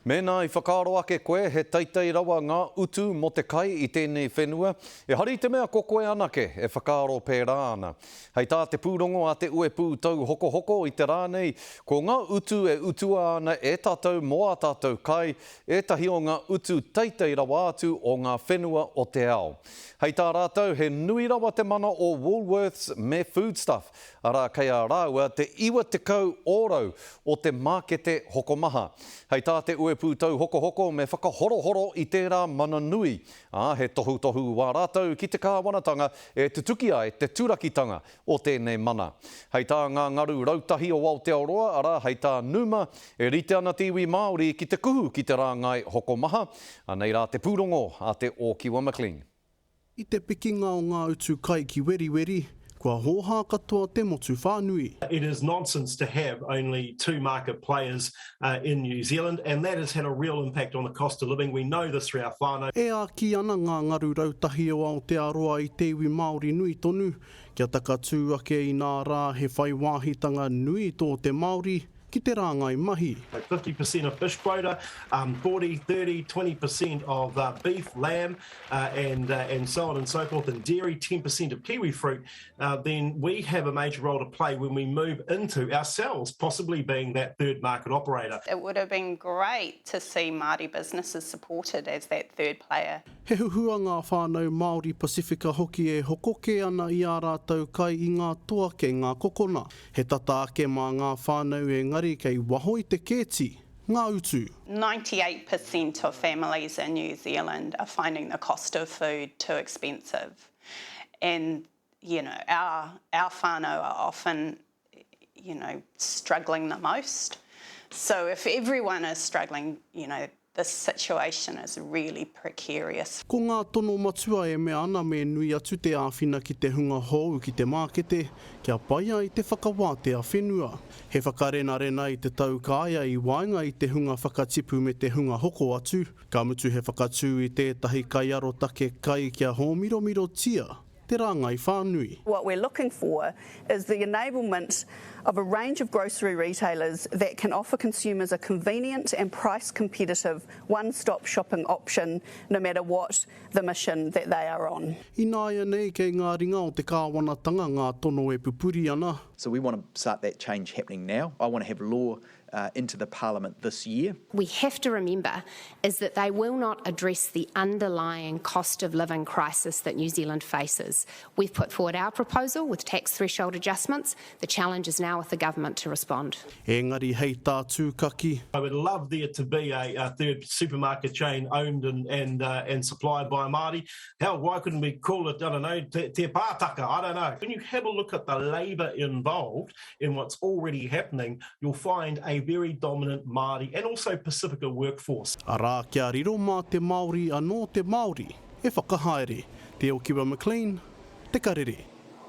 Mēnā I whakaaro ake koe he teitei rawa ngā utu mo te kai I tēnei whenua. E hari te mea ko koe anake e whakaaro pērā ana. Hei tā te pūrongo a te ue pū tau hoko hoko I te rānei, ko ngā utu e utua ana e tātou mo a tātou kai, e tahi o ngā utu teitei rawa atu o ngā whenua o te ao. Hei tā rātou he nui rawa te mana o Woolworths me Foodstuff, ara kei a rāua te iwa te kau ōrau o te mākete hokomaha. Hei tā te ue pū tau hoko hoko me whakahorohoro I tērā mana nui. He tohu tohu wā rātou ki te kāwanatanga e tutuki ai te tūrakitanga o tēnei mana. Hei tā ngā ngaru rautahi o Aotearoa, ara hei tā Numa e rite ana te iwi Māori ki te kuhu ki te rāngai hokomaha. Nei rā te pūrongo a te Ōkiwa McLean. I te pikinga o ngā utu kai ki weri, kua hoha katoa te motu whānui. It is nonsense to have only two market players in New Zealand, and that has had a real impact on the cost of living. We know this through our whānau. E a ki ana ngā ngaru rautahi o Aotearoa I te iwi Māori nui tonu, kia taka tū ake I nā rā he whai wāhitanga nui tō te Māori, ki te rāngai mahi. 50% of fish quota, 40, 30, 20% of beef, lamb, and so on and so forth, and dairy, 10% of kiwi fruit, then we have a major role to play when we move into ourselves, possibly being that third market operator. It would have been great to see Māori businesses supported as that third player. He huhua ngā whānau Māori Pasifika hoki e hokoke ana I a rātou kai I ngā toa ke ngā kokona. He tata ake mā ngā whānau e ngari kei waho I te kēti, ngā utu. 98% of families in New Zealand are finding the cost of food too expensive. And, you know, our whānau are often, you know, struggling the most. So if everyone is struggling, you know, this situation is really precarious. Ko ngā tono matua e mea ana me nui atu te āwhina ki te hunga hou ki te mākete, kia paia I te whakawātea whenua. He whakarenarena I te tau kāia I wainga I te hunga whakatipu me te hunga hoko atu. Ka mutu he whakatū I tētahi kaiaro take kai kia hōmiromiro tia. What we're looking for is the enablement of a range of grocery retailers that can offer consumers a convenient and price competitive one-stop shopping option no matter what the mission that they are on. I nāia nei kei ngā ringa o te kāwanatanga ngā tono e pupuri ana. So we want to start that change happening now. I want to have law into the Parliament this year. We have to remember is that they will not address the underlying cost of living crisis that New Zealand faces. We've put forward our proposal with tax threshold adjustments. The challenge is now with the government to respond. Engari hei tā tūkaki. I would love there to be a third supermarket chain owned and supplied by Māori. Hell, why couldn't we call it, I don't know, te pātaka, I don't know. When you have a look at the labour involved in what's already happening, you'll find a very dominant Māori and also Pacifica workforce. Arā kia riro mā te Māori anō te Māori. E whakahaere, te Ōkiwa McLean, te karere.